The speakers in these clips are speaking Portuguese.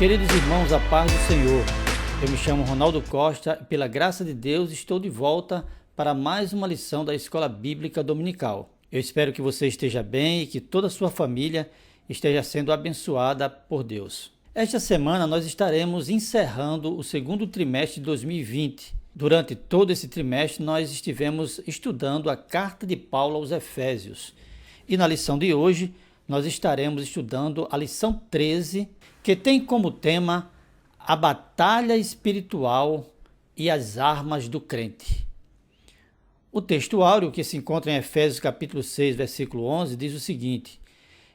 Queridos irmãos, a paz do Senhor. Eu me chamo Ronaldo Costa e, pela graça de Deus, estou de volta para mais uma lição da Escola Bíblica Dominical. Eu espero que você esteja bem e que toda a sua família esteja sendo abençoada por Deus. Esta semana nós estaremos encerrando o segundo trimestre de 2020. Durante todo esse trimestre nós estivemos estudando a carta de Paulo aos Efésios. E na lição de hoje nós estaremos estudando a lição 13, que tem como tema a batalha espiritual e as armas do crente. O texto áureo, que se encontra em Efésios capítulo 6, versículo 11, diz o seguinte: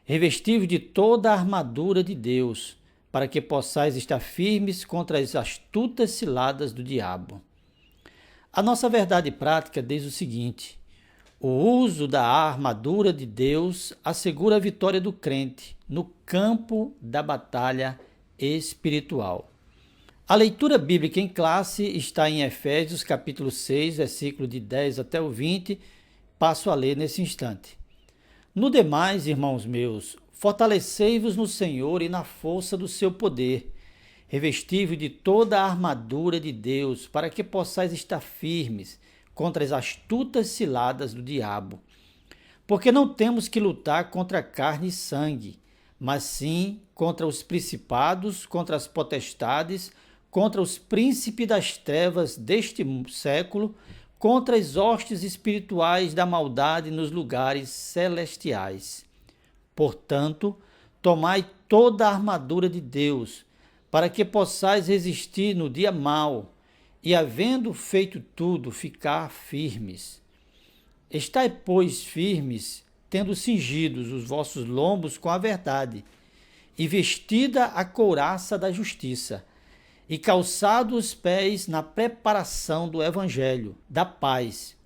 revestivos de toda a armadura de Deus, para que possais estar firmes contra as astutas ciladas do diabo. A nossa verdade prática diz o seguinte: o uso da armadura de Deus assegura a vitória do crente no campo da batalha espiritual. A leitura bíblica em classe está em Efésios capítulo 6, versículo de 10 até o 20. Passo a ler nesse instante. No demais, irmãos meus, fortalecei-vos no Senhor e na força do seu poder. Revesti-vos de toda a armadura de Deus, para que possais estar firmes contra as astutas ciladas do diabo. Porque não temos que lutar contra carne e sangue, mas sim contra os principados, contra as potestades, contra os príncipes das trevas deste século, contra as hostes espirituais da maldade nos lugares celestiais. Portanto, tomai toda a armadura de Deus, para que possais resistir no dia mau, e havendo feito tudo, ficar firmes. Estai, pois, firmes, tendo cingidos os vossos lombos com a verdade, e vestida a couraça da justiça, e calçado os pés na preparação do evangelho, da paz,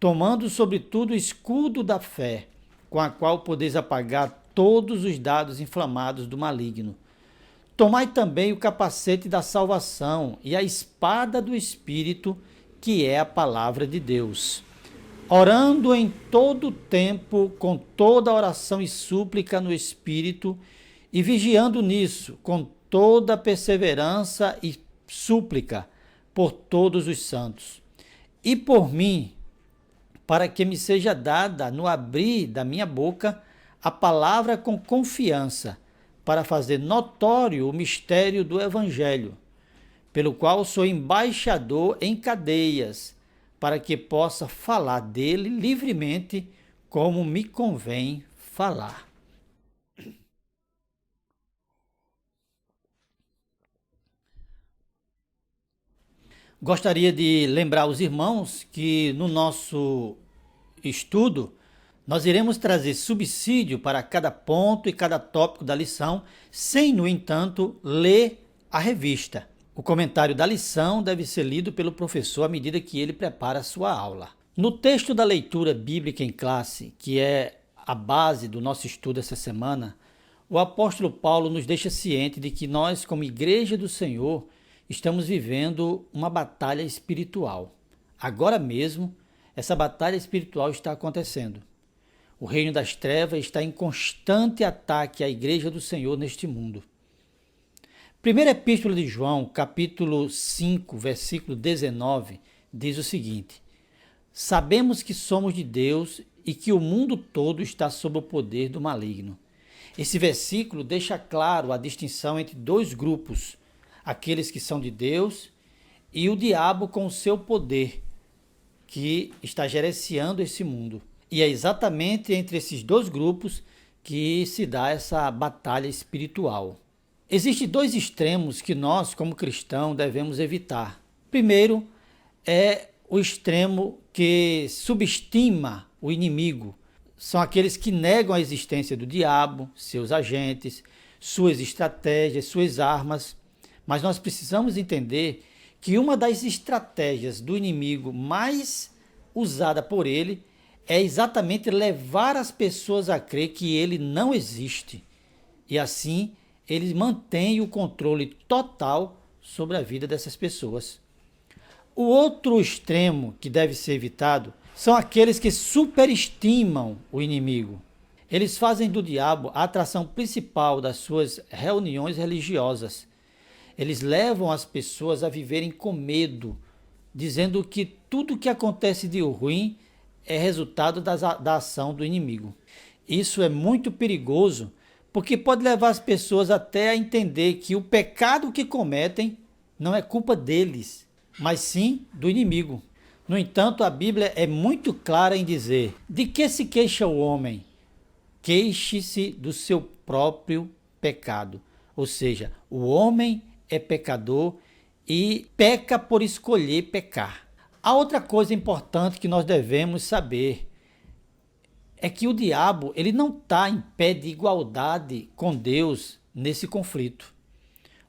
tomando sobretudo o escudo da fé, com a qual podeis apagar todos os dardos inflamados do maligno. Tomai também o capacete da salvação e a espada do Espírito, que é a palavra de Deus, orando em todo o tempo, com toda oração e súplica no Espírito, e vigiando nisso, com toda perseverança e súplica por todos os santos. E por mim, para que me seja dada, no abrir da minha boca, a palavra com confiança, para fazer notório o mistério do Evangelho, pelo qual sou embaixador em cadeias, para que possa falar dele livremente, como me convém falar. Gostaria de lembrar os irmãos que no nosso estudo nós iremos trazer subsídio para cada ponto e cada tópico da lição, sem, no entanto, ler a revista. O comentário da lição deve ser lido pelo professor à medida que ele prepara a sua aula. No texto da leitura bíblica em classe, que é a base do nosso estudo essa semana, o apóstolo Paulo nos deixa ciente de que nós, como Igreja do Senhor, estamos vivendo uma batalha espiritual. Agora mesmo, essa batalha espiritual está acontecendo. O reino das trevas está em constante ataque à Igreja do Senhor neste mundo. Primeira Epístola de João, capítulo 5, versículo 19, diz o seguinte: sabemos que somos de Deus e que o mundo todo está sob o poder do maligno. Esse versículo deixa claro a distinção entre dois grupos, aqueles que são de Deus e o diabo com o seu poder, que está gerenciando esse mundo. E é exatamente entre esses dois grupos que se dá essa batalha espiritual. Existem dois extremos que nós, como cristãos, devemos evitar. Primeiro é o extremo que subestima o inimigo. São aqueles que negam a existência do diabo, seus agentes, suas estratégias, suas armas. Mas nós precisamos entender que uma das estratégias do inimigo mais usada por ele é exatamente levar as pessoas a crer que ele não existe. E assim, ele mantém o controle total sobre a vida dessas pessoas. O outro extremo que deve ser evitado são aqueles que superestimam o inimigo. Eles fazem do diabo a atração principal das suas reuniões religiosas. Eles levam as pessoas a viverem com medo, dizendo que tudo que acontece de ruim é resultado da ação do inimigo. Isso é muito perigoso, porque pode levar as pessoas até a entender que o pecado que cometem não é culpa deles, mas sim do inimigo. No entanto, a Bíblia é muito clara em dizer: de que se queixa o homem? Queixe-se do seu próprio pecado. Ou seja, o homem é pecador e peca por escolher pecar. A outra coisa importante que nós devemos saber é que o diabo ele não está em pé de igualdade com Deus nesse conflito.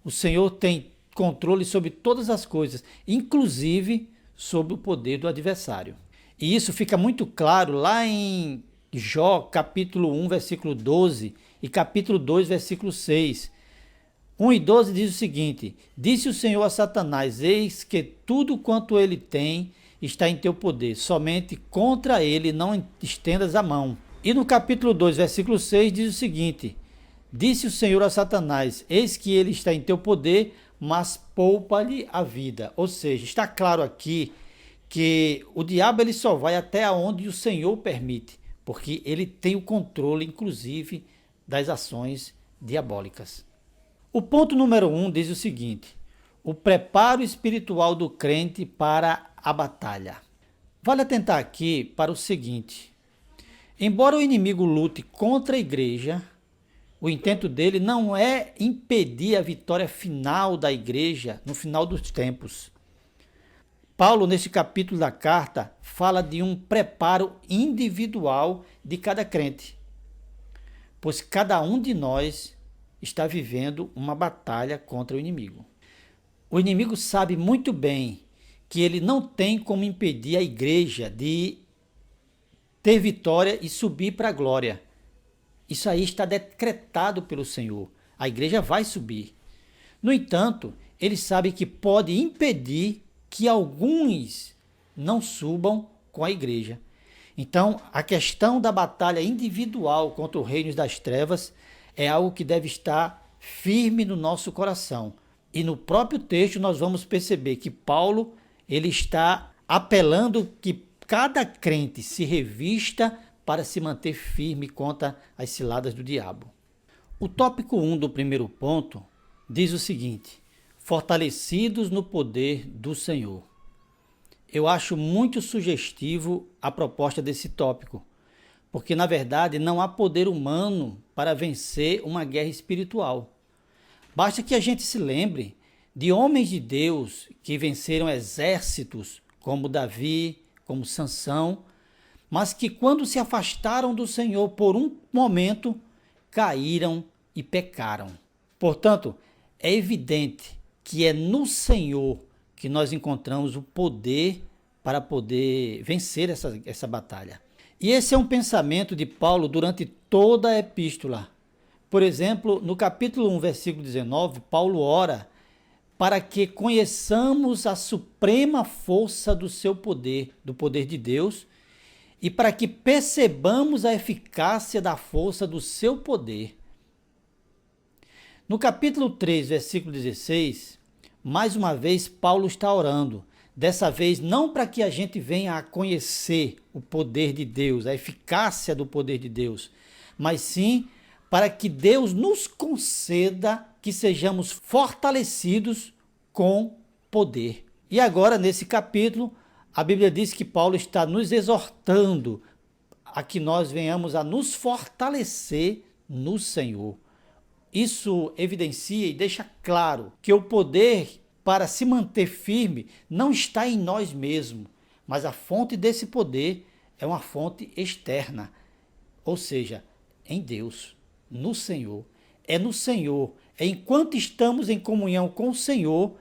O Senhor tem controle sobre todas as coisas, inclusive sobre o poder do adversário. E isso fica muito claro lá em Jó, capítulo 1, versículo 12 e capítulo 2, versículo 6. 1 e 12 diz o seguinte: disse o Senhor a Satanás: eis que tudo quanto ele tem está em teu poder, somente contra ele não estendas a mão. E no capítulo 2, versículo 6 diz o seguinte: disse o Senhor a Satanás: eis que ele está em teu poder, mas poupa-lhe a vida. Ou seja, está claro aqui que o diabo ele só vai até onde o Senhor permite, porque ele tem o controle, inclusive, das ações diabólicas. O ponto número 1 diz o seguinte: o preparo espiritual do crente para a batalha. Vale atentar aqui para o seguinte: embora o inimigo lute contra a igreja, o intento dele não é impedir a vitória final da igreja no final dos tempos. Paulo, nesse capítulo da carta, fala de um preparo individual de cada crente, pois cada um de nós está vivendo uma batalha contra o inimigo. O inimigo sabe muito bem que ele não tem como impedir a igreja de ter vitória e subir para a glória. Isso aí está decretado pelo Senhor. A igreja vai subir. No entanto, ele sabe que pode impedir que alguns não subam com a igreja. Então, a questão da batalha individual contra os reinos das trevas é algo que deve estar firme no nosso coração. E no próprio texto nós vamos perceber que Paulo ele está apelando que cada crente se revista para se manter firme contra as ciladas do diabo. O tópico 1 do primeiro ponto diz o seguinte: fortalecidos no poder do Senhor. Eu acho muito sugestivo a proposta desse tópico, porque na verdade não há poder humano para vencer uma guerra espiritual. Basta que a gente se lembre de homens de Deus que venceram exércitos, como Davi, como Sansão, mas que quando se afastaram do Senhor por um momento, caíram e pecaram. Portanto, é evidente que é no Senhor que nós encontramos o poder para poder vencer essa batalha. E esse é um pensamento de Paulo durante toda a epístola. Por exemplo, no capítulo 1, versículo 19, Paulo ora para que conheçamos a suprema força do seu poder, do poder de Deus, e para que percebamos a eficácia da força do seu poder. No capítulo 3, versículo 16, mais uma vez Paulo está orando, dessa vez não para que a gente venha a conhecer o poder de Deus, a eficácia do poder de Deus, mas sim para que Deus nos conceda que sejamos fortalecidos com poder. E agora, nesse capítulo, a Bíblia diz que Paulo está nos exortando a que nós venhamos a nos fortalecer no Senhor. Isso evidencia e deixa claro que o poder para se manter firme não está em nós mesmos, mas a fonte desse poder é uma fonte externa, ou seja, em Deus, no Senhor. É no Senhor, é enquanto estamos em comunhão com o Senhor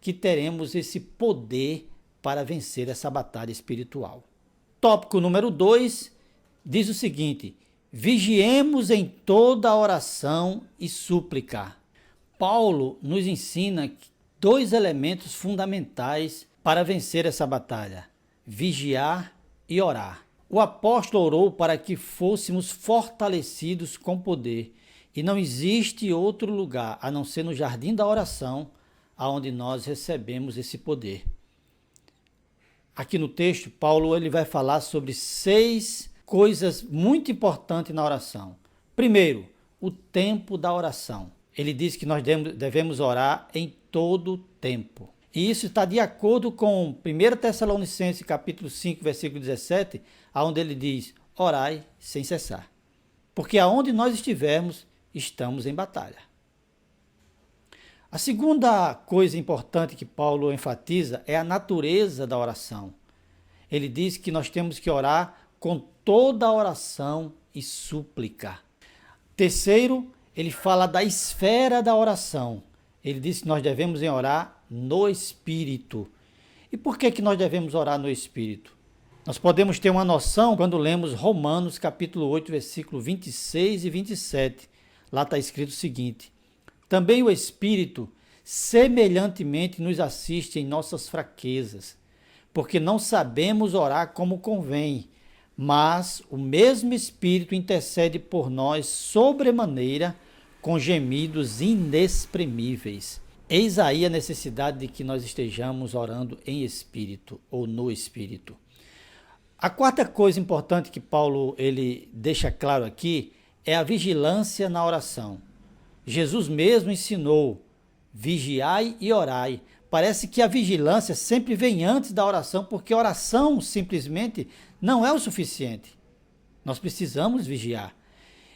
que teremos esse poder para vencer essa batalha espiritual. Tópico número 2 diz o seguinte: vigiemos em toda oração e súplica. Paulo nos ensina dois elementos fundamentais para vencer essa batalha: vigiar e orar. O apóstolo orou para que fôssemos fortalecidos com poder, e não existe outro lugar a não ser no jardim da oração, aonde nós recebemos esse poder. Aqui no texto, Paulo ele vai falar sobre 6 coisas muito importantes na oração. Primeiro, o tempo da oração. Ele diz que nós devemos orar em todo o tempo. E isso está de acordo com 1 Tessalonicenses capítulo 5, versículo 17, onde ele diz, orai sem cessar. Porque aonde nós estivermos, estamos em batalha. A segunda coisa importante que Paulo enfatiza é a natureza da oração. Ele diz que nós temos que orar com toda a oração e súplica. Terceiro, ele fala da esfera da oração. Ele diz que nós devemos orar no Espírito. E por que nós devemos orar no Espírito? Nós podemos ter uma noção quando lemos Romanos capítulo 8, versículo 26 e 27. Lá está escrito o seguinte, também o Espírito semelhantemente nos assiste em nossas fraquezas, porque não sabemos orar como convém, mas o mesmo Espírito intercede por nós sobremaneira com gemidos inexprimíveis. Eis aí a necessidade de que nós estejamos orando em Espírito ou no Espírito. A quarta coisa importante que Paulo ele deixa claro aqui é a vigilância na oração. Jesus mesmo ensinou, vigiai e orai. Parece que a vigilância sempre vem antes da oração, porque a oração simplesmente não é o suficiente. Nós precisamos vigiar.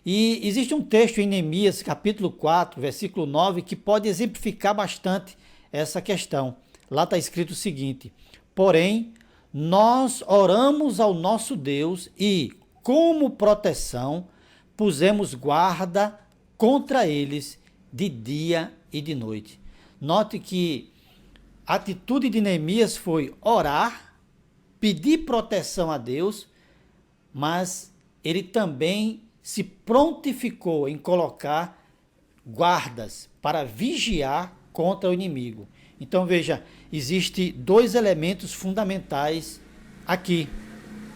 E existe um texto em Neemias, capítulo 4, versículo 9, que pode exemplificar bastante essa questão. Lá está escrito o seguinte, porém, nós oramos ao nosso Deus e, como proteção, pusemos guarda contra eles de dia e de noite. Note que a atitude de Neemias foi orar, pedir proteção a Deus, mas ele também se prontificou em colocar guardas para vigiar contra o inimigo. Então veja, existem 2 elementos fundamentais aqui,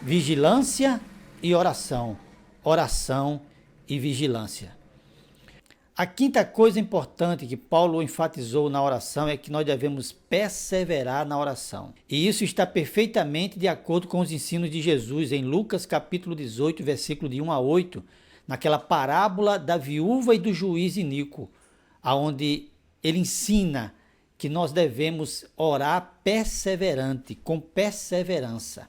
vigilância e oração. Oração e vigilância. A quinta coisa importante que Paulo enfatizou na oração é que nós devemos perseverar na oração. E isso está perfeitamente de acordo com os ensinos de Jesus em Lucas capítulo 18, versículo de 1 a 8, naquela parábola da viúva e do juiz iníquo, onde ele ensina que nós devemos orar perseverante, com perseverança.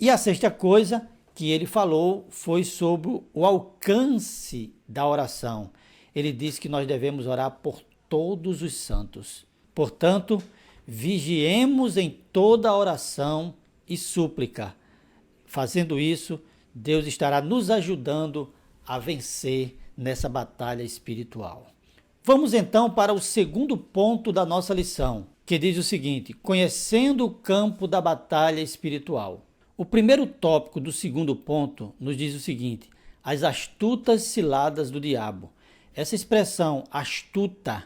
E a sexta coisa que ele falou foi sobre o alcance da oração. Ele disse que nós devemos orar por todos os santos. Portanto, vigiemos em toda oração e súplica. Fazendo isso, Deus estará nos ajudando a vencer nessa batalha espiritual. Vamos então para o segundo ponto da nossa lição, que diz o seguinte, conhecendo o campo da batalha espiritual. O primeiro tópico do segundo ponto nos diz o seguinte, as astutas ciladas do diabo. Essa expressão astuta,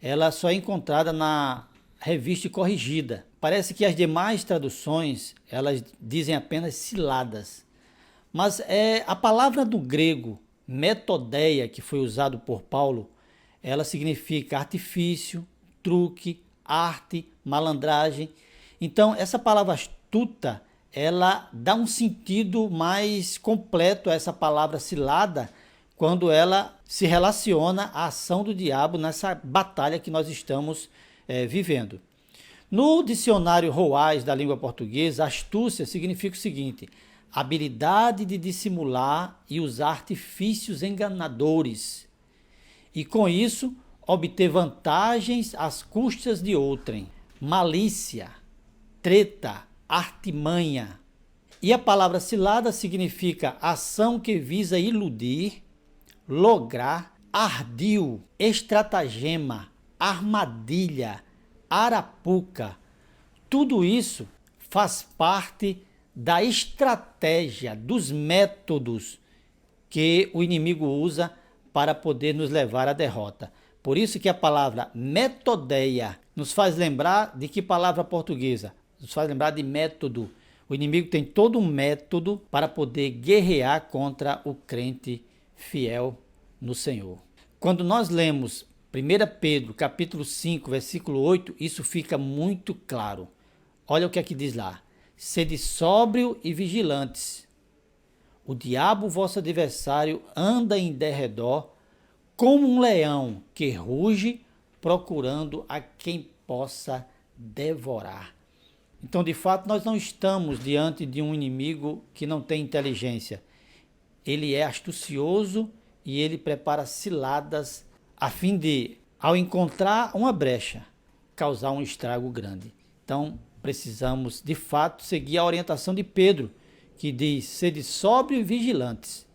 ela só é encontrada na Revista Corrigida. Parece que as demais traduções, elas dizem apenas ciladas. Mas a palavra do grego, metodeia, que foi usado por Paulo, ela significa artifício, truque, arte, malandragem. Então, essa palavra astuta, ela dá um sentido mais completo a essa palavra cilada quando ela se relaciona à ação do diabo nessa batalha que nós estamos vivendo. No dicionário Roais da língua portuguesa, astúcia significa o seguinte, habilidade de dissimular e usar artifícios enganadores e com isso obter vantagens às custas de outrem, malícia, treta, artimanha. E a palavra cilada significa ação que visa iludir, lograr, ardil, estratagema, armadilha, arapuca. Tudo isso faz parte da estratégia, dos métodos que o inimigo usa para poder nos levar à derrota. Por isso que a palavra metodeia nos faz lembrar de que palavra portuguesa? Nos faz lembrar de método. O inimigo tem todo um método para poder guerrear contra o crente fiel no Senhor. Quando nós lemos 1 Pedro, capítulo 5, versículo 8, isso fica muito claro. Olha o que aqui diz lá. Sede sóbrio e vigilantes. O diabo, vosso adversário, anda em derredor, como um leão que ruge, procurando a quem possa devorar. Então, de fato, nós não estamos diante de um inimigo que não tem inteligência. Ele é astucioso e ele prepara ciladas a fim de, ao encontrar uma brecha, causar um estrago grande. Então, precisamos, de fato, seguir a orientação de Pedro, que diz, sede sóbrios e vigilantes.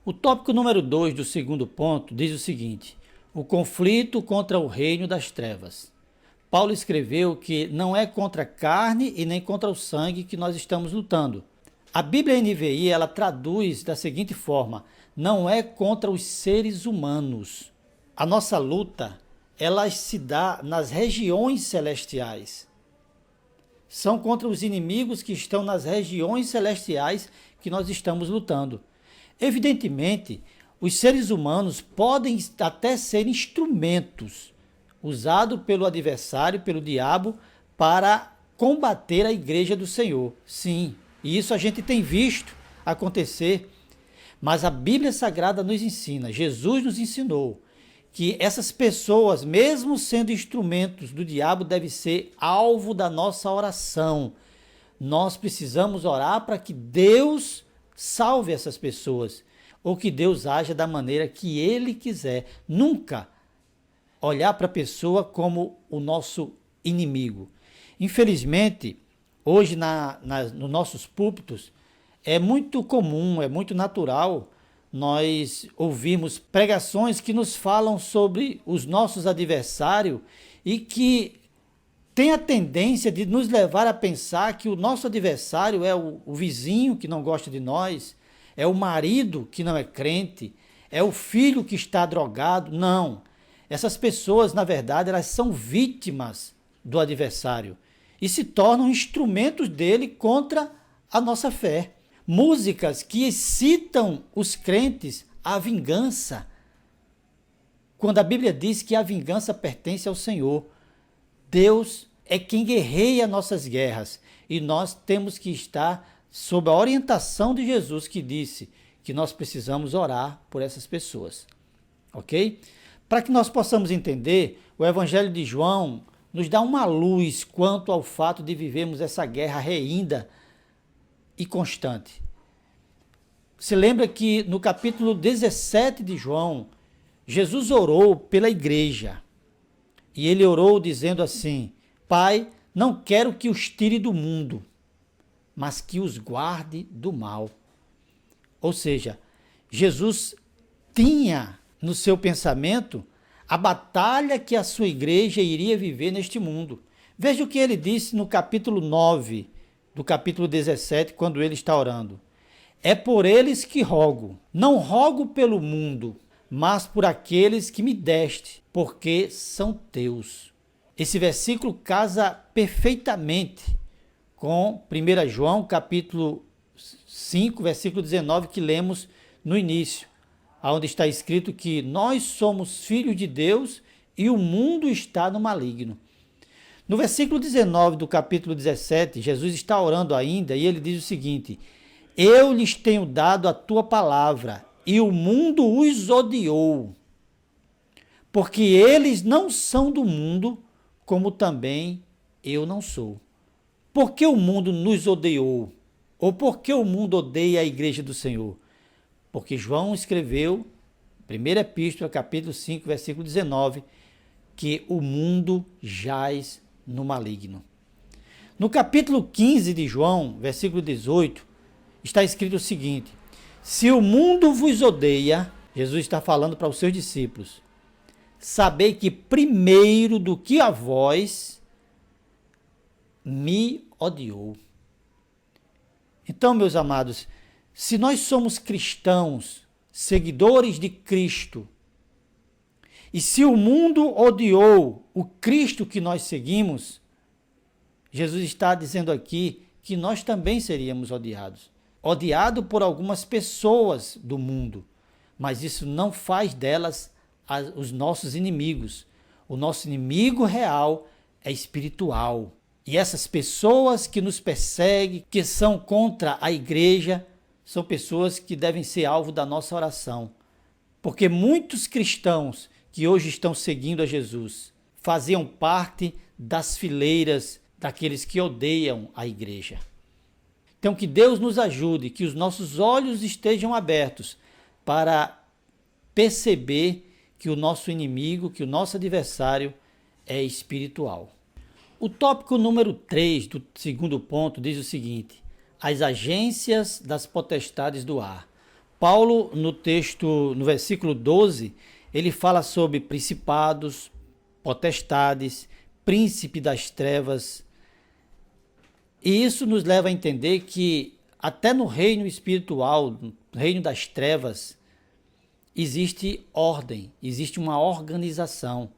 O tópico número 2 do segundo ponto diz o seguinte, o conflito contra o reino das trevas. Paulo escreveu que não é contra a carne e nem contra o sangue que nós estamos lutando. A Bíblia NVI, ela traduz da seguinte forma, não é contra os seres humanos. A nossa luta, ela se dá nas regiões celestiais. São contra os inimigos que estão nas regiões celestiais que nós estamos lutando. Evidentemente, os seres humanos podem até ser instrumentos usados pelo adversário, pelo diabo, para combater a igreja do Senhor. Sim, e isso a gente tem visto acontecer. Mas a Bíblia Sagrada nos ensina, Jesus nos ensinou, que essas pessoas, mesmo sendo instrumentos do diabo, devem ser alvo da nossa oração. Nós precisamos orar para que Deus salve essas pessoas, ou que Deus haja da maneira que Ele quiser. Nunca olhar para a pessoa como o nosso inimigo. Infelizmente, hoje nos nossos púlpitos, é muito comum, é muito natural nós ouvirmos pregações que nos falam sobre os nossos adversários e que tem a tendência de nos levar a pensar que o nosso adversário é o vizinho que não gosta de nós, é o marido que não é crente, é o filho que está drogado. Não. Essas pessoas, na verdade, elas são vítimas do adversário e se tornam instrumentos dele contra a nossa fé. Músicas que excitam os crentes à vingança, quando a Bíblia diz que a vingança pertence ao Senhor. Deus é quem guerreia nossas guerras e nós temos que estar sob a orientação de Jesus, que disse que nós precisamos orar por essas pessoas, ok? Para que nós possamos entender, o Evangelho de João nos dá uma luz quanto ao fato de vivermos essa guerra reínda e constante. Se lembra que no capítulo 17 de João, Jesus orou pela igreja. E ele orou dizendo assim, Pai, não quero que os tire do mundo, mas que os guarde do mal. Ou seja, Jesus tinha no seu pensamento a batalha que a sua igreja iria viver neste mundo. Veja o que ele disse no capítulo 9 do capítulo 17, quando ele está orando. É por eles que rogo, não rogo pelo mundo, mas por aqueles que me deste, porque são teus. Esse versículo casa perfeitamente com 1 João, capítulo 5, versículo 19, que lemos no início, onde está escrito que nós somos filhos de Deus e o mundo está no maligno. No versículo 19 do capítulo 17, Jesus está orando ainda e ele diz o seguinte, eu lhes tenho dado a tua palavra e o mundo os odiou, porque eles não são do mundo, como também eu não sou. Por que o mundo nos odiou? Ou por que o mundo odeia a igreja do Senhor? Porque João escreveu, 1 Epístola, capítulo 5, versículo 19, que o mundo jaz no maligno. No capítulo 15 de João, versículo 18, está escrito o seguinte, se o mundo vos odeia, Jesus está falando para os seus discípulos, sabei que primeiro do que a vós, me odiou. Então, meus amados, se nós somos cristãos, seguidores de Cristo, e se o mundo odiou o Cristo que nós seguimos, Jesus está dizendo aqui que nós também seríamos odiados. Odiado por algumas pessoas do mundo, mas isso não faz delas os nossos inimigos. O nosso inimigo real é espiritual. E essas pessoas que nos perseguem, que são contra a igreja, são pessoas que devem ser alvo da nossa oração. Porque muitos cristãos que hoje estão seguindo a Jesus faziam parte das fileiras daqueles que odeiam a igreja. Então que Deus nos ajude, que os nossos olhos estejam abertos para perceber que o nosso inimigo, que o nosso adversário é espiritual. O tópico número 3 do segundo ponto diz o seguinte: as agências das potestades do ar. Paulo, no texto, no versículo 12, ele fala sobre principados, potestades, príncipe das trevas. E isso nos leva a entender que até no reino espiritual, no reino das trevas, existe ordem, existe uma organização.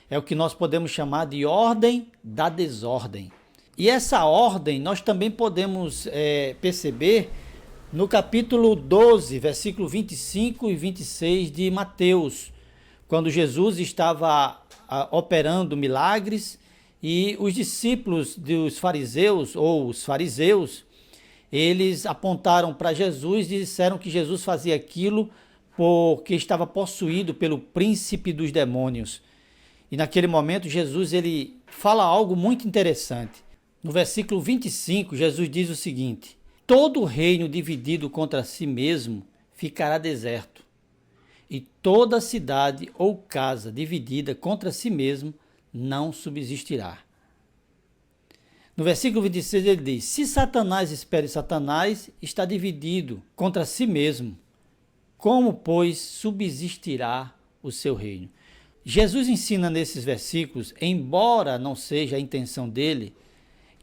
É o que nós podemos chamar de ordem da desordem. E essa ordem nós também podemos perceber no capítulo 12, versículo 25 e 26 de Mateus, quando Jesus estava operando milagres e os discípulos dos fariseus, ou os fariseus, eles apontaram para Jesus e disseram que Jesus fazia aquilo porque estava possuído pelo príncipe dos demônios. E naquele momento Jesus ele fala algo muito interessante. No versículo 25, Jesus diz o seguinte: todo reino dividido contra si mesmo ficará deserto, e toda cidade ou casa dividida contra si mesmo não subsistirá. No versículo 26 ele diz: se Satanás espere Satanás, está dividido contra si mesmo. Como, pois, subsistirá o seu reino? Jesus ensina nesses versículos, embora não seja a intenção dele,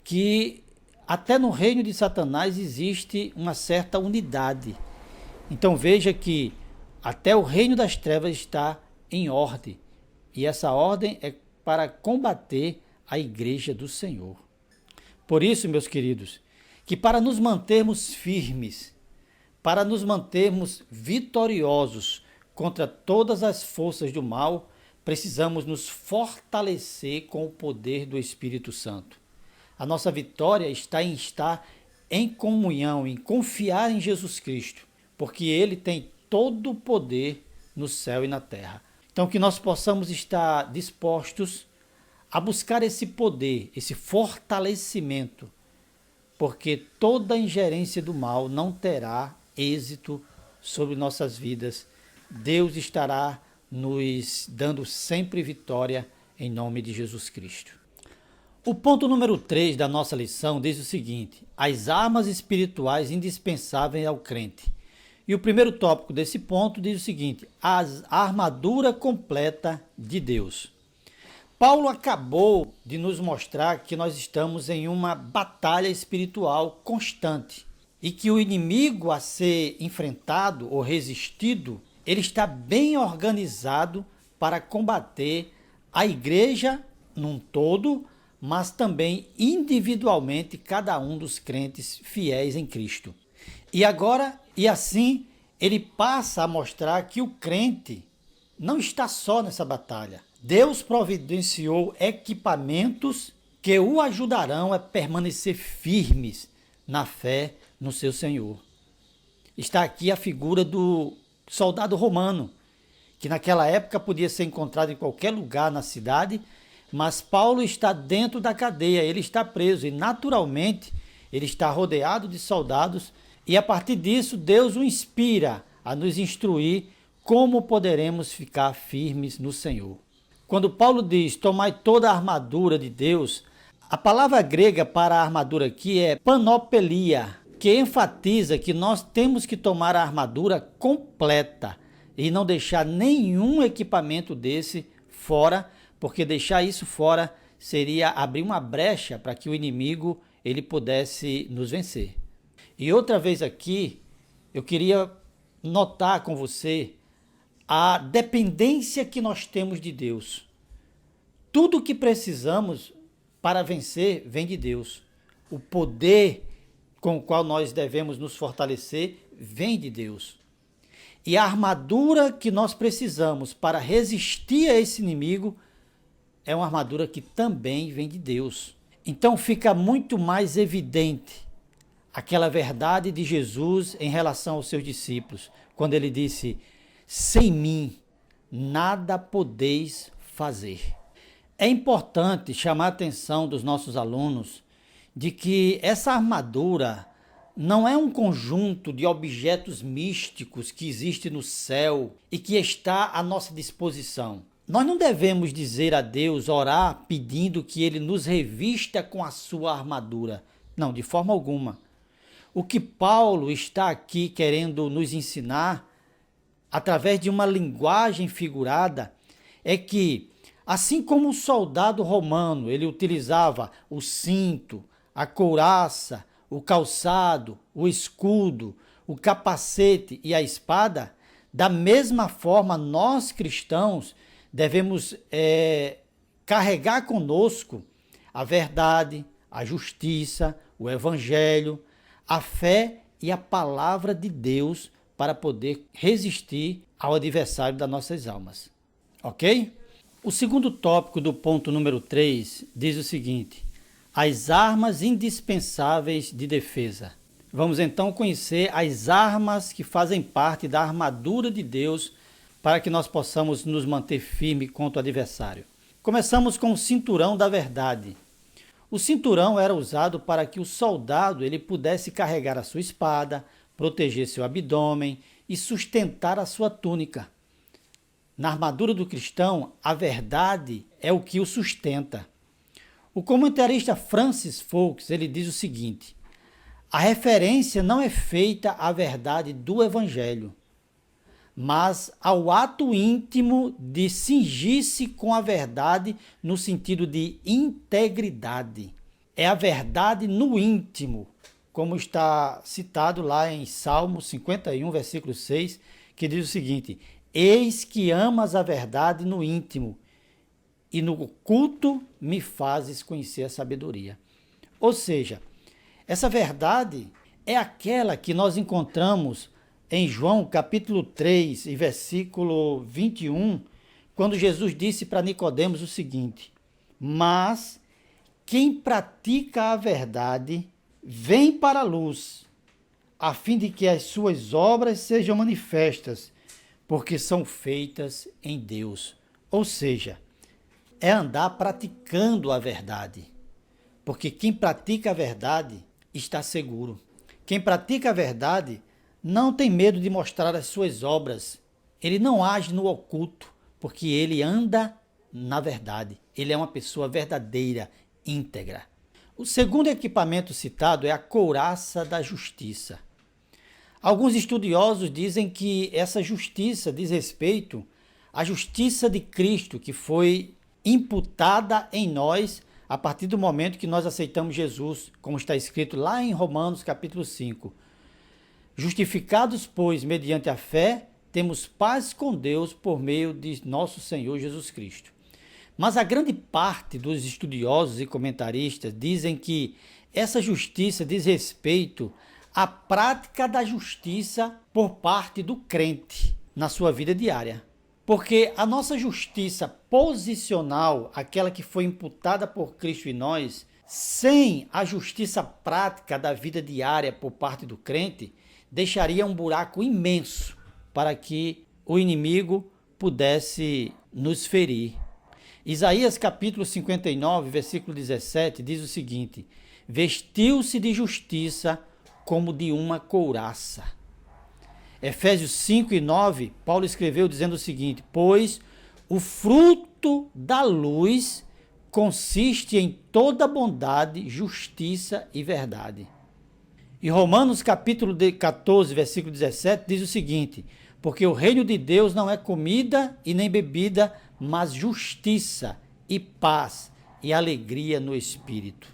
que até no reino de Satanás existe uma certa unidade. Então veja que até o reino das trevas está em ordem. E essa ordem é para combater a igreja do Senhor. Por isso, meus queridos, que para nos mantermos firmes, para nos mantermos vitoriosos contra todas as forças do mal, precisamos nos fortalecer com o poder do Espírito Santo. A nossa vitória está em estar em comunhão, em confiar em Jesus Cristo, porque Ele tem todo o poder no céu e na terra. Então que nós possamos estar dispostos a buscar esse poder, esse fortalecimento, porque toda ingerência do mal não terá êxito sobre nossas vidas. Deus estará nos dando sempre vitória em nome de Jesus Cristo. O ponto número 3 da nossa lição diz o seguinte: as armas espirituais indispensáveis ao crente. E o primeiro tópico desse ponto diz o seguinte: a armadura completa de Deus. Paulo acabou de nos mostrar que nós estamos em uma batalha espiritual constante e que o inimigo a ser enfrentado ou resistido, ele está bem organizado para combater a igreja num todo, mas também individualmente cada um dos crentes fiéis em Cristo. E assim, ele passa a mostrar que o crente não está só nessa batalha. Deus providenciou equipamentos que o ajudarão a permanecer firmes na fé no seu Senhor. Está aqui a figura do soldado romano, que naquela época podia ser encontrado em qualquer lugar na cidade, mas Paulo está dentro da cadeia, ele está preso e naturalmente ele está rodeado de soldados e a partir disso Deus o inspira a nos instruir como poderemos ficar firmes no Senhor. Quando Paulo diz, tomai toda a armadura de Deus, a palavra grega para a armadura aqui é panopelia, que enfatiza que nós temos que tomar a armadura completa e não deixar nenhum equipamento desse fora, porque deixar isso fora seria abrir uma brecha para que o inimigo ele pudesse nos vencer. E outra vez aqui, eu queria notar com você a dependência que nós temos de Deus. Tudo o que precisamos para vencer vem de Deus. O poder com o qual nós devemos nos fortalecer vem de Deus. E a armadura que nós precisamos para resistir a esse inimigo é uma armadura que também vem de Deus. Então fica muito mais evidente aquela verdade de Jesus em relação aos seus discípulos, quando ele disse: sem mim nada podeis fazer. É importante chamar a atenção dos nossos alunos de que essa armadura não é um conjunto de objetos místicos que existe no céu e que está à nossa disposição. Nós não devemos dizer a Deus, orar pedindo que Ele nos revista com a sua armadura. Não, de forma alguma. O que Paulo está aqui querendo nos ensinar, através de uma linguagem figurada, é que, assim como o soldado romano, ele utilizava o cinto, a couraça, o calçado, o escudo, o capacete e a espada, da mesma forma nós cristãos devemos carregar conosco a verdade, a justiça, o evangelho, a fé e a palavra de Deus para poder resistir ao adversário das nossas almas. Ok? O segundo tópico do ponto número 3 diz o seguinte: as armas indispensáveis de defesa. Vamos então conhecer as armas que fazem parte da armadura de Deus para que nós possamos nos manter firmes contra o adversário. Começamos com o cinturão da verdade. O cinturão era usado para que o soldado ele pudesse carregar a sua espada, proteger seu abdômen e sustentar a sua túnica. Na armadura do cristão, a verdade é o que o sustenta. O comentarista Francis Fox, ele diz o seguinte: a referência não é feita à verdade do Evangelho, mas ao ato íntimo de cingir-se com a verdade no sentido de integridade. É a verdade no íntimo, como está citado lá em Salmo 51, versículo 6, que diz o seguinte: eis que amas a verdade no íntimo, e no oculto me fazes conhecer a sabedoria. Ou seja, essa verdade é aquela que nós encontramos em João capítulo 3 e versículo 21, quando Jesus disse para Nicodemos o seguinte: mas quem pratica a verdade vem para a luz, a fim de que as suas obras sejam manifestas, porque são feitas em Deus. Ou seja, é andar praticando a verdade, porque quem pratica a verdade está seguro. Quem pratica a verdade não tem medo de mostrar as suas obras. Ele não age no oculto, porque ele anda na verdade. Ele é uma pessoa verdadeira, íntegra. O segundo equipamento citado é a couraça da justiça. Alguns estudiosos dizem que essa justiça diz respeito à justiça de Cristo, que foi imputada em nós a partir do momento que nós aceitamos Jesus, como está escrito lá em Romanos capítulo 5. Justificados, pois, mediante a fé, temos paz com Deus por meio de nosso Senhor Jesus Cristo. Mas a grande parte dos estudiosos e comentaristas dizem que essa justiça diz respeito à prática da justiça por parte do crente na sua vida diária. Porque a nossa justiça posicional, aquela que foi imputada por Cristo em nós, sem a justiça prática da vida diária por parte do crente, deixaria um buraco imenso para que o inimigo pudesse nos ferir. Isaías capítulo 59, versículo 17, diz o seguinte: vestiu-se de justiça como de uma couraça. Efésios 5 e 9, Paulo escreveu dizendo o seguinte: pois o fruto da luz consiste em toda bondade, justiça e verdade. E Romanos capítulo 14, versículo 17, diz o seguinte: porque o reino de Deus não é comida e nem bebida, mas justiça e paz e alegria no Espírito.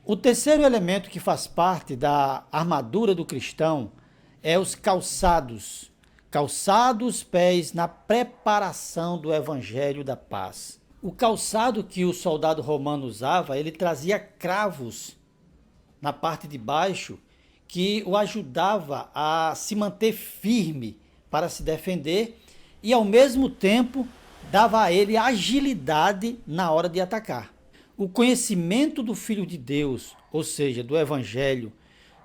O terceiro elemento que faz parte da armadura do cristão é os calçados. Calçados os pés na preparação do evangelho da paz. O calçado que o soldado romano usava, ele trazia cravos na parte de baixo que o ajudava a se manter firme para se defender e, ao mesmo tempo, dava a ele agilidade na hora de atacar. O conhecimento do Filho de Deus, ou seja, do Evangelho,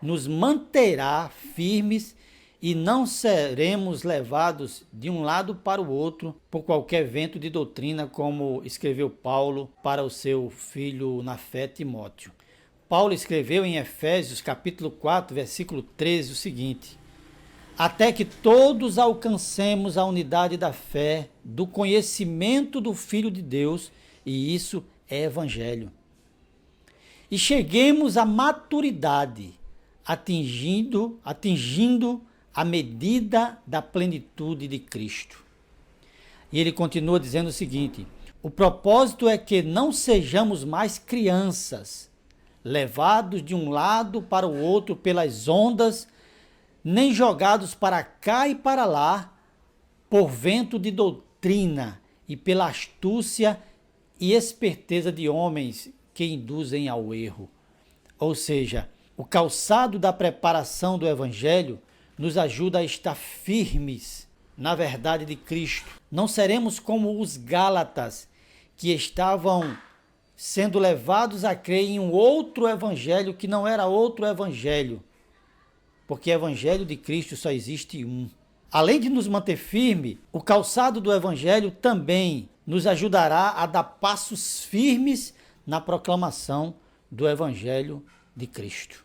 nos manterá firmes e não seremos levados de um lado para o outro por qualquer vento de doutrina, como escreveu Paulo para o seu filho na fé, Timóteo. Paulo escreveu em Efésios capítulo 4, versículo 13, o seguinte: até que todos alcancemos a unidade da fé, do conhecimento do Filho de Deus, e isso é Evangelho. E cheguemos à maturidade, atingindo a medida da plenitude de Cristo. E ele continua dizendo o seguinte: o propósito é que não sejamos mais crianças, levados de um lado para o outro pelas ondas, nem jogados para cá e para lá por vento de doutrina e pela astúcia e esperteza de homens que induzem ao erro. Ou seja, o calçado da preparação do Evangelho nos ajuda a estar firmes na verdade de Cristo. Não seremos como os Gálatas, que estavam sendo levados a crer em um outro evangelho que não era outro evangelho, porque evangelho de Cristo só existe um. Além de nos manter firme, o calçado do evangelho também nos ajudará a dar passos firmes na proclamação do evangelho de Cristo.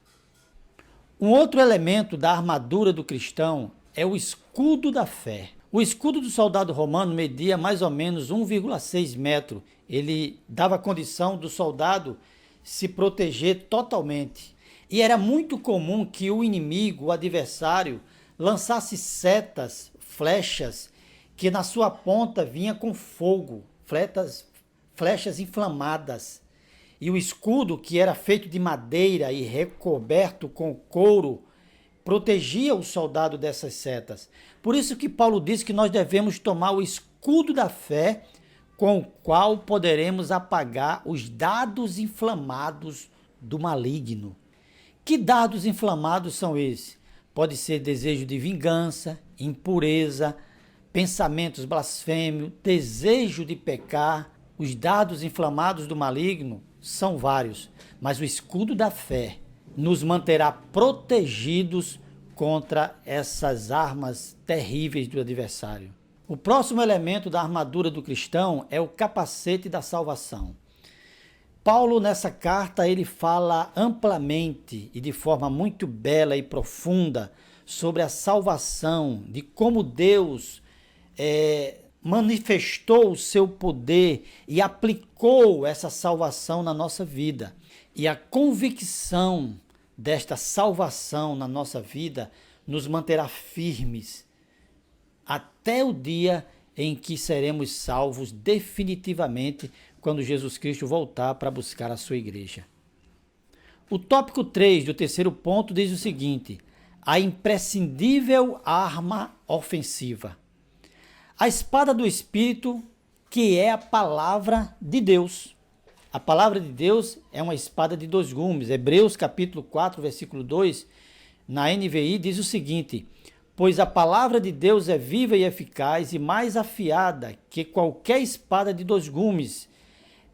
Um outro elemento da armadura do cristão é o escudo da fé. O escudo do soldado romano media mais ou menos 1,6 metro. Ele dava condição do soldado se proteger totalmente. E era muito comum que o inimigo, o adversário, lançasse setas, flechas, que na sua ponta vinha com fogo, flechas inflamadas. E o escudo, que era feito de madeira e recoberto com couro, protegia o soldado dessas setas. Por isso que Paulo diz que nós devemos tomar o escudo da fé, com o qual poderemos apagar os dardos inflamados do maligno. Que dardos inflamados são esses? Pode ser desejo de vingança, impureza, pensamentos blasfêmios, desejo de pecar. Os dardos inflamados do maligno são vários, mas o escudo da fé nos manterá protegidos contra essas armas terríveis do adversário. O próximo elemento da armadura do cristão é o capacete da salvação. Paulo, nessa carta, ele fala amplamente e de forma muito bela e profunda sobre a salvação, de como Deus manifestou o seu poder e aplicou essa salvação na nossa vida. E a convicção desta salvação na nossa vida nos manterá firmes até o dia em que seremos salvos definitivamente, quando Jesus Cristo voltar para buscar a sua igreja. O tópico 3 do terceiro ponto diz o seguinte: a imprescindível arma ofensiva. A espada do Espírito, que é a palavra de Deus. A palavra de Deus é uma espada de dois gumes. Hebreus capítulo 4, versículo 2, na NVI, diz o seguinte: pois a palavra de Deus é viva e eficaz e mais afiada que qualquer espada de dois gumes.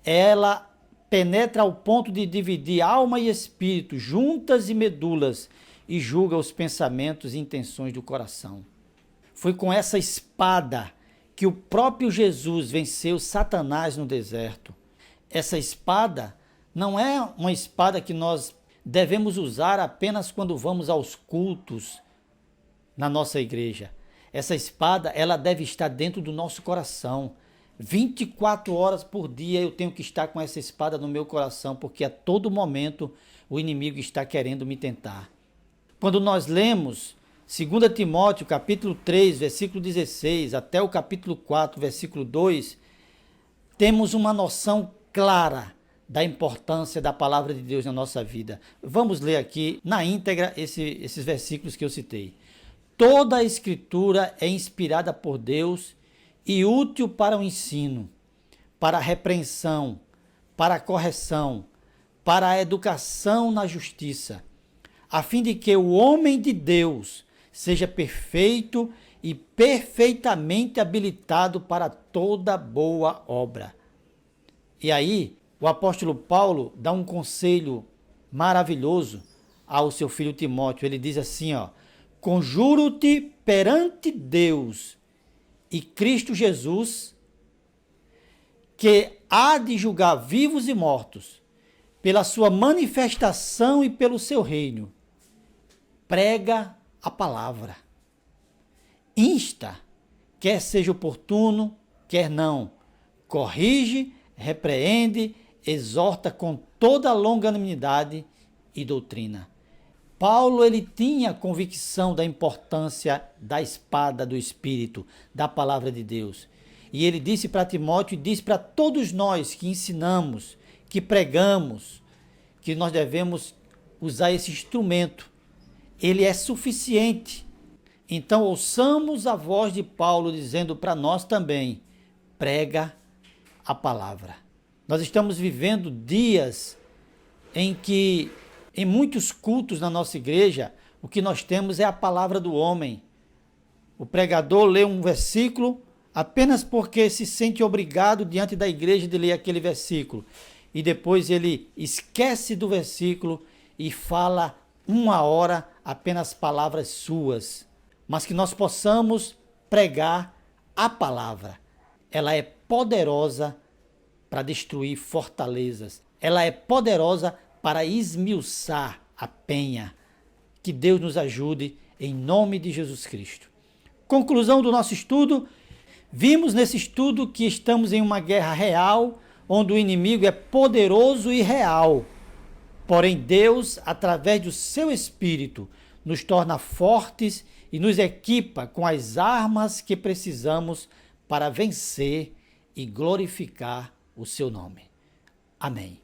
Ela penetra ao ponto de dividir alma e espírito, juntas e medulas, e julga os pensamentos e intenções do coração. Foi com essa espada que o próprio Jesus venceu Satanás no deserto. Essa espada não é uma espada que nós devemos usar apenas quando vamos aos cultos na nossa igreja. Essa espada, ela deve estar dentro do nosso coração. 24 horas por dia eu tenho que estar com essa espada no meu coração, porque a todo momento o inimigo está querendo me tentar. Quando nós lemos 2 Timóteo capítulo 3, versículo 16, até o capítulo 4, versículo 2, temos uma noção clara da importância da palavra de Deus na nossa vida. Vamos ler aqui na íntegra esses versículos que eu citei. Toda a escritura é inspirada por Deus e útil para o ensino, para a repreensão, para a correção, para a educação na justiça, a fim de que o homem de Deus seja perfeito e perfeitamente habilitado para toda boa obra. E aí, o apóstolo Paulo dá um conselho maravilhoso ao seu filho Timóteo. Ele diz assim, conjuro-te perante Deus e Cristo Jesus, que há de julgar vivos e mortos, pela sua manifestação e pelo seu reino. Prega a palavra. Insta, quer seja oportuno, quer não. Corrige, repreende, exorta com toda longanimidade e doutrina. Paulo, ele tinha convicção da importância da espada do Espírito, da palavra de Deus. E ele disse para Timóteo e disse para todos nós que ensinamos, que pregamos, que nós devemos usar esse instrumento. Ele é suficiente. Então, ouçamos a voz de Paulo dizendo para nós também, prega a palavra. Nós estamos vivendo dias em que, em muitos cultos na nossa igreja, o que nós temos é a palavra do homem. O pregador lê um versículo apenas porque se sente obrigado diante da igreja de ler aquele versículo. E depois ele esquece do versículo e fala 1 hora apenas palavras suas. Mas que nós possamos pregar a palavra. Ela é poderosa para destruir fortalezas. Ela é poderosa para esmiuçar a penha. Que Deus nos ajude em nome de Jesus Cristo. Conclusão do nosso estudo. Vimos nesse estudo que estamos em uma guerra real, onde o inimigo é poderoso e real. Porém, Deus, através do seu Espírito, nos torna fortes e nos equipa com as armas que precisamos para vencer e glorificar o seu nome. Amém.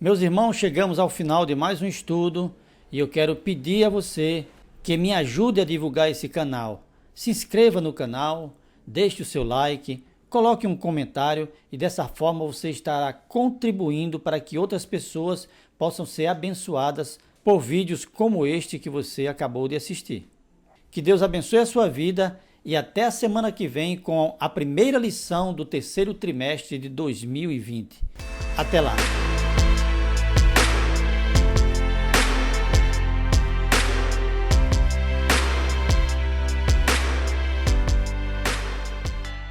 Meus irmãos, chegamos ao final de mais um estudo e eu quero pedir a você que me ajude a divulgar esse canal. Se inscreva no canal, deixe o seu like, coloque um comentário e dessa forma você estará contribuindo para que outras pessoas possam ser abençoadas por vídeos como este que você acabou de assistir. Que Deus abençoe a sua vida e até a semana que vem com a primeira lição do terceiro trimestre de 2020. Até lá!